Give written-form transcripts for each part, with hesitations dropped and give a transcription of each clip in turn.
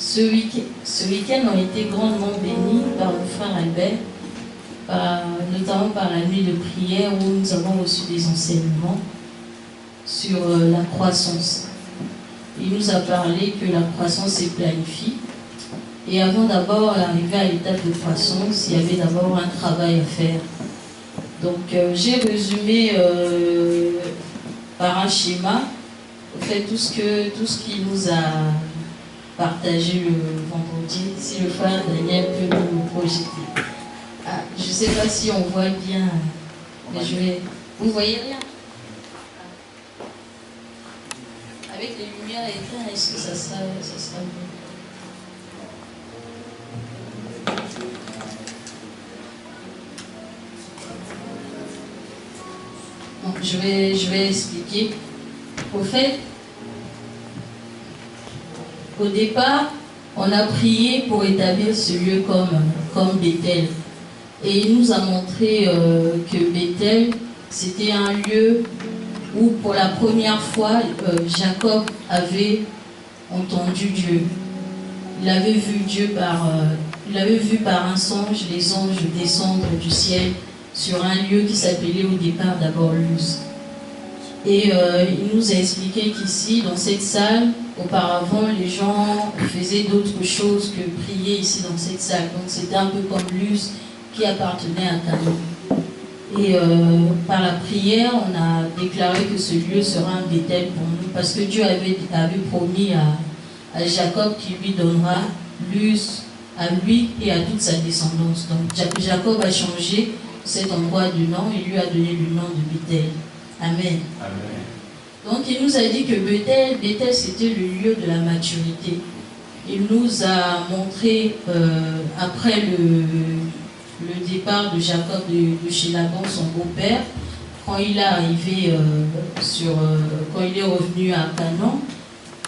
Ce week-end ont été grandement bénis par le frère Albert, notamment par la nuit de prière où nous avons reçu des enseignements sur la croissance. Il nous a parlé que la croissance se planifie. Et avant d'abord d'arriver à l'étape de croissance, il y avait d'abord un travail à faire. Donc j'ai résumé par un schéma, en fait, tout ce qu'il nous a partagé le vendredi, si le frère Daniel peut nous projeter. Ah, je ne sais pas si on voit bien, mais je vais... Vous voyez rien? Avec les lumières éteintes, est-ce que ça sera mieux? Donc, je vais expliquer. Au fait, au départ, on a prié pour établir ce lieu comme Bethel. Et il nous a montré que Bethel, c'était un lieu où pour la première fois, Jacob avait entendu Dieu. Il avait vu Dieu il avait vu par un songe les anges descendre du ciel sur un lieu qui s'appelait au départ d'abord Luz. Et il nous a expliqué qu'ici, dans cette salle, auparavant, les gens faisaient d'autres choses que prier ici dans cette salle. Donc c'était un peu comme Luz qui appartenait à Canaan. Et par la prière, on a déclaré que ce lieu sera un Bethel pour nous, parce que Dieu avait promis à Jacob qu'il lui donnera Luz à lui et à toute sa descendance. Donc Jacob a changé cet endroit de nom, il lui a donné le nom de Bethel. Amen. Amen. Donc il nous a dit que Bethel c'était le lieu de la maturité. Il nous a montré, après le départ de Jacob de chez Laban, son beau-père, quand il est arrivé quand il est revenu à Canaan,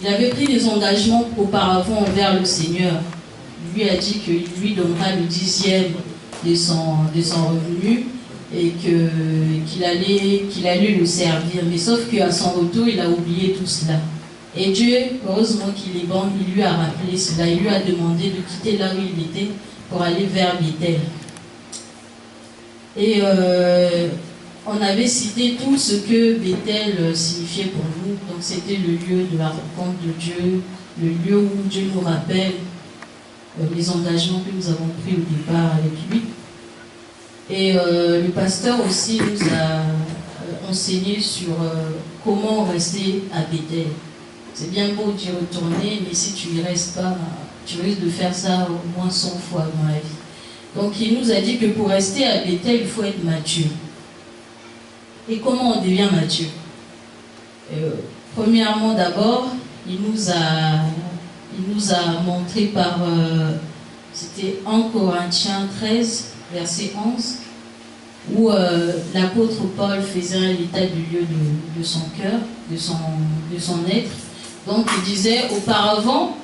il avait pris des engagements auparavant envers le Seigneur. Il lui a dit qu'il lui donnera le 10e de son revenu et qu'il allait le servir. Mais sauf qu'à son retour, il a oublié tout cela. Et Dieu, heureusement qu'il est bon, il lui a rappelé cela. Il lui a demandé de quitter là où il était pour aller vers Bethel. Et on avait cité tout ce que Bethel signifiait pour nous. Donc c'était le lieu de la rencontre de Dieu, le lieu où Dieu nous rappelle les engagements que nous avons pris au départ avec lui. Et le pasteur aussi nous a enseigné sur comment rester à Bethel. C'est bien beau d'y retourner, mais si tu n'y restes pas, tu risques de faire ça au moins 100 fois dans la vie. Donc il nous a dit que pour rester à Bethel, il faut être mature. Et comment on devient mature? Premièrement, d'abord, il nous a montré par, c'était 1 Corinthiens 13, verset 11, où l'apôtre Paul faisait un état du lieu de son cœur, de son être. Donc il disait, auparavant,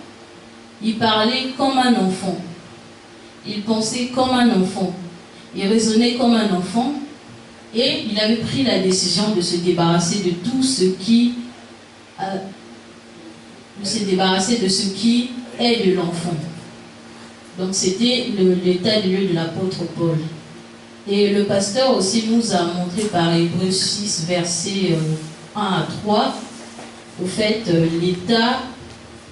il parlait comme un enfant. Il pensait comme un enfant. Il raisonnait comme un enfant. Et il avait pris la décision de se débarrasser de tout ce qui... est de l'enfant. Donc c'était l'état du lieu de l'apôtre Paul. Et le pasteur aussi nous a montré par Hébreux 6, versets 1 à 3, au fait, l'état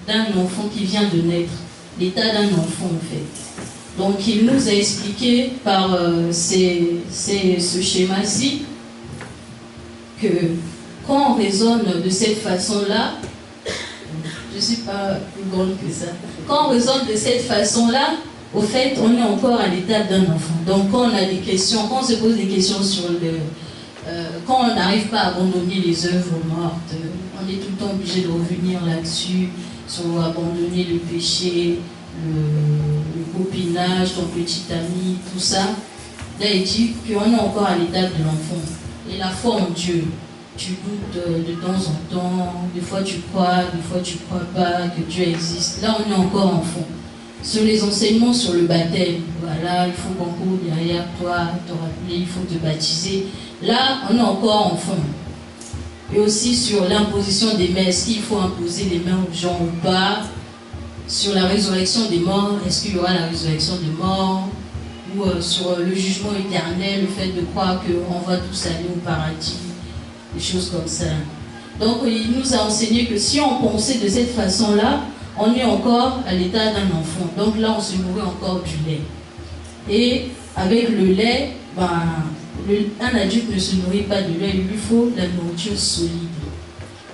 d'un enfant qui vient de naître. L'état d'un enfant, en fait. Donc, il nous a expliqué par ce schéma-ci que quand on raisonne de cette façon-là, je ne suis pas plus grande que ça, quand on raisonne de cette façon-là, au fait, on est encore à l'état d'un enfant. Donc, quand on a des questions, quand on se pose des questions sur quand on n'arrive pas à abandonner les œuvres mortes, on est tout le temps obligé de revenir là-dessus, sur abandonner le péché, le copinage, ton petit ami, tout ça. Là, il dit qu'on est encore à l'étape de l'enfant. Et la foi en Dieu, tu doutes de temps en temps, des fois tu crois, des fois tu crois pas que Dieu existe. Là, on est encore enfant. Sur les enseignements sur le baptême, voilà, il faut qu'on court derrière toi, te rappeler, il faut te baptiser. Là, on est encore enfant. Et aussi sur l'imposition des mains, est-ce qu'il faut imposer les mains aux gens ou pas? sur la résurrection des morts, est-ce qu'il y aura la résurrection des morts, ou sur le jugement éternel, le fait de croire qu'on va tous aller au paradis, des choses comme ça. Donc il nous a enseigné que si on pensait de cette façon-là, on est encore à l'état d'un enfant. Donc là, on se nourrit encore du lait. Et avec le lait, un adulte ne se nourrit pas de lait, il lui faut la nourriture solide.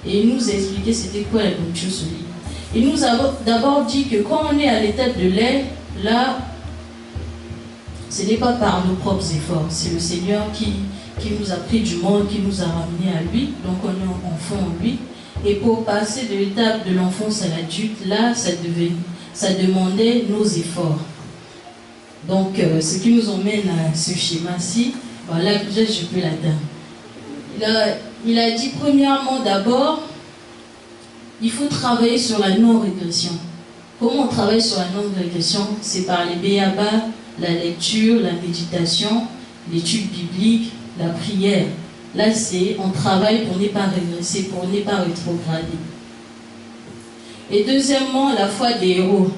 Et il nous a expliqué c'était quoi la nourriture solide. Il nous a d'abord dit que quand on est à l'étape de lait, là, ce n'est pas par nos propres efforts, c'est le Seigneur qui nous a pris du monde, qui nous a ramenés à lui, donc on est enfant en lui. Et pour passer de l'étape de l'enfance à l'adulte, là, ça demandait nos efforts. Donc, ce qui nous emmène à ce schéma-ci, voilà, peut-être je peux l'atteindre. Il a dit, premièrement, d'abord, il faut travailler sur la non-régression. Comment on travaille sur la non-régression? C'est par les b.a.-ba, la lecture, la méditation, l'étude biblique, la prière. Là, c'est on travaille pour ne pas régresser, pour ne pas rétrograder. Et deuxièmement, la foi des héros.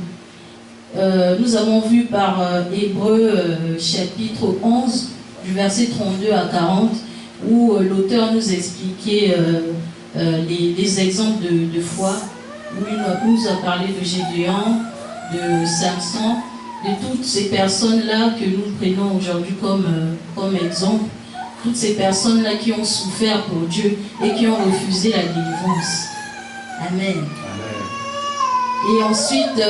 Nous avons vu par Hébreux chapitre 11, du verset 32 à 40, où l'auteur nous expliquait les exemples de foi, où il nous a parlé de Gédéon, de Samson, de toutes ces personnes-là que nous prenons aujourd'hui comme exemple, toutes ces personnes-là qui ont souffert pour Dieu et qui ont refusé la délivrance. Amen. Amen. Et ensuite,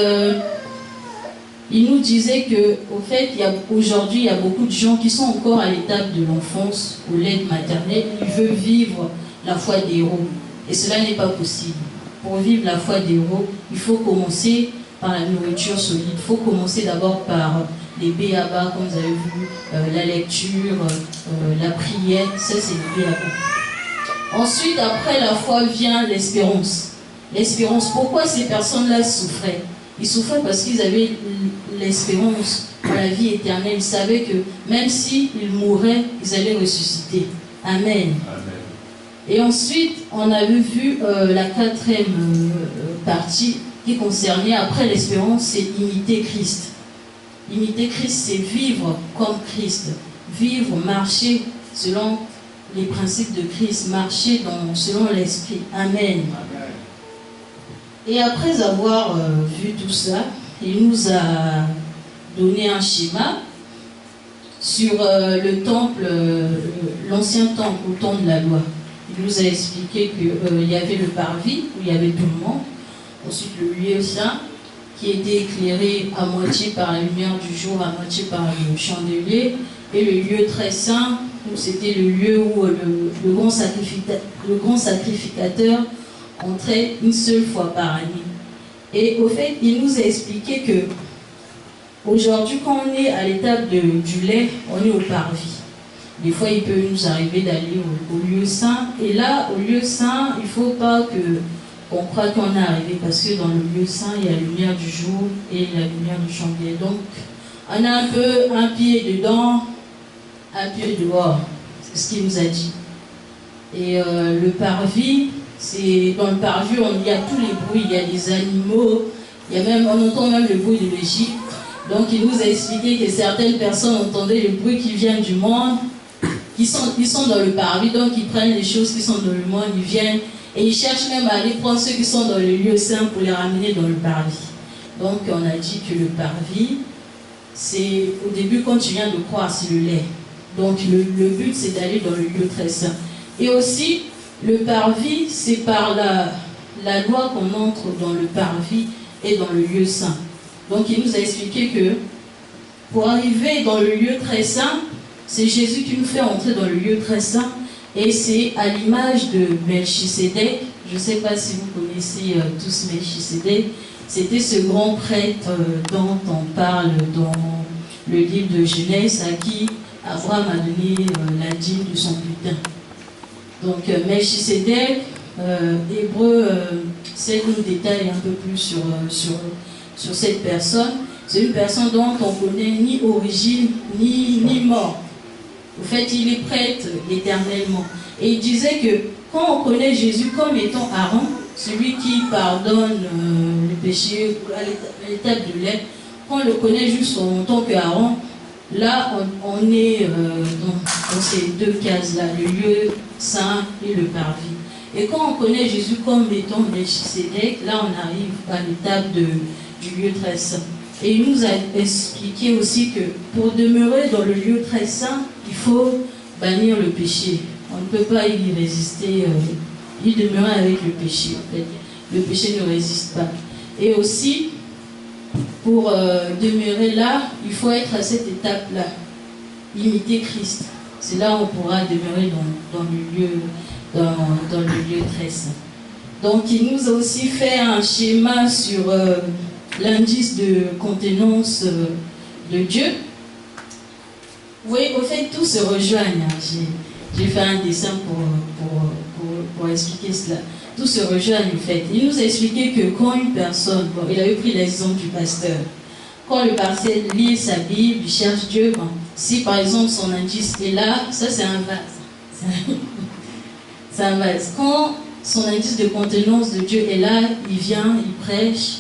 il nous disait qu'au fait, aujourd'hui, il y a beaucoup de gens qui sont encore à l'étape de l'enfance, au lait maternel, ils veulent vivre la foi des héros. Et cela n'est pas possible. Pour vivre la foi des héros, il faut commencer par la nourriture solide. Il faut commencer d'abord par les b.a.-ba, comme vous avez vu, la lecture, la prière, ça c'est les b.a.-ba. Ensuite, après la foi vient l'espérance. L'espérance, pourquoi ces personnes-là souffraient? Ils souffraient parce qu'ils avaient l'espérance pour la vie éternelle. Ils savaient que même s'ils mouraient, ils allaient ressusciter. Amen. Amen. Et ensuite, on avait vu la quatrième partie qui concernait, après l'espérance, c'est imiter Christ. Imiter Christ, c'est vivre comme Christ. Vivre, marcher selon les principes de Christ, marcher selon l'esprit. Amen. Amen. Et après avoir vu tout ça, il nous a donné un schéma sur le temple, l'ancien temple au temps de la loi. Il nous a expliqué qu'il y avait le parvis, où il y avait tout le monde. Ensuite, le lieu saint, qui était éclairé à moitié par la lumière du jour, à moitié par le chandelier. Et le lieu très saint, où c'était le lieu où le grand sacrificateur entrait une seule fois par année. Et au fait, il nous a expliqué que aujourd'hui, quand on est à l'étape du lait, on est au parvis. Des fois, il peut nous arriver d'aller au lieu saint. Et là, au lieu saint, il ne faut pas qu'on croit qu'on est arrivé, parce que dans le lieu saint, il y a la lumière du jour et la lumière du chandelier. Donc, on a un peu un pied dedans, un pied dehors. C'est ce qu'il nous a dit. Et le parvis, dans le parvis, il y a tous les bruits, il y a des animaux, on entend même le bruit de l'Égypte. Donc il nous a expliqué que certaines personnes entendaient le bruit qui vient du monde, ils sont dans le parvis, donc ils prennent les choses qui sont dans le monde, ils viennent et ils cherchent même à aller prendre ceux qui sont dans le lieu saint pour les ramener dans le parvis. Donc on a dit que le parvis, c'est au début quand tu viens de croire, c'est le lait. Donc le but c'est d'aller dans le lieu très saint. Et aussi, le parvis, c'est par la loi qu'on entre dans le parvis et dans le lieu saint. Donc il nous a expliqué que pour arriver dans le lieu très saint, c'est Jésus qui nous fait entrer dans le lieu très saint. Et c'est à l'image de Melchisédek. Je ne sais pas si vous connaissez tous Melchisédek. C'était ce grand prêtre dont on parle dans le livre de Genèse, à qui Abraham a donné la dîme de son butin. Donc Melchisédek, Hébreu, c'est nous détaille un peu plus sur cette personne. C'est une personne dont on ne connaît ni origine, ni mort. En fait, il est prêtre éternellement. Et il disait que quand on connaît Jésus comme étant Aaron, celui qui pardonne le péché à l'étape de l'aide, quand on le connaît juste en tant qu'Aaron, là on est dans ces deux cases-là, le lieu saint et le parvis. Et quand on connaît Jésus comme étant Melchisédek, là on arrive à l'étape du lieu très saint. Et il nous a expliqué aussi que pour demeurer dans le lieu très saint, il faut bannir le péché. On ne peut pas y résister, y demeurer avec le péché. En fait. Le péché ne résiste pas. Et aussi, pour demeurer là, il faut être à cette étape-là, imiter Christ. C'est là où on pourra demeurer dans le lieu très saint. Donc il nous a aussi fait un schéma sur l'indice de contenance de Dieu. Vous voyez, au fait, tout se rejoignent. J'ai fait un dessin pour expliquer cela. Tout se rejoigne, en fait. Il nous a expliqué que quand une personne, bon, il avait pris l'exemple du pasteur, quand le pasteur lit sa Bible, il cherche Dieu, bon, si par exemple son indice est là, ça c'est un vase. C'est un vase. Quand son indice de contenance de Dieu est là, il vient, il prêche,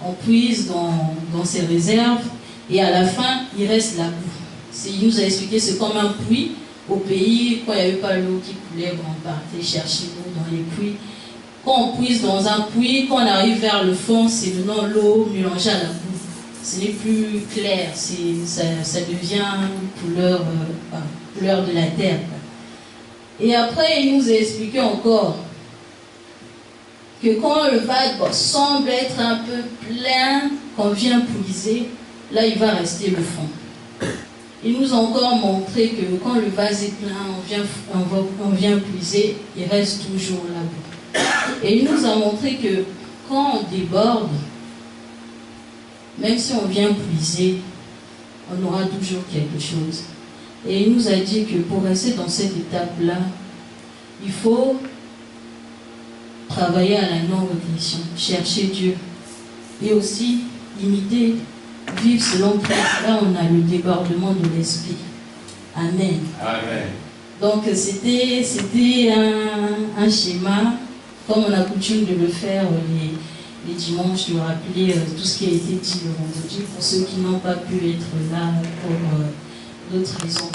on puise dans ses réserves, et à la fin, il reste la boue. Il nous a expliqué, c'est comme un puits. Au pays, quand il n'y avait pas l'eau qui coulait, on partait chercher l'eau dans les puits. Quand on puise dans un puits, quand on arrive vers le fond, c'est maintenant l'eau mélangée à la boue. Ce n'est plus clair, ça devient une couleur de la terre. Et après, il nous a expliqué encore que quand le vase semble être un peu plein, qu'on vient puiser, là il va rester le fond. Il nous a encore montré que quand le vase est plein, on vient puiser, il reste toujours la boue. Et il nous a montré que quand on déborde, même si on vient puiser, on aura toujours quelque chose. Et il nous a dit que pour rester dans cette étape-là, il faut travailler à la non-régression, chercher Dieu et aussi imiter, vivre selon Christ. Là, on a le débordement de l'esprit. Amen. Amen. Donc, c'était un schéma, comme on a coutume de le faire les dimanches, de rappeler tout ce qui a été dit le vendredi pour ceux qui n'ont pas pu être là pour d'autres raisons.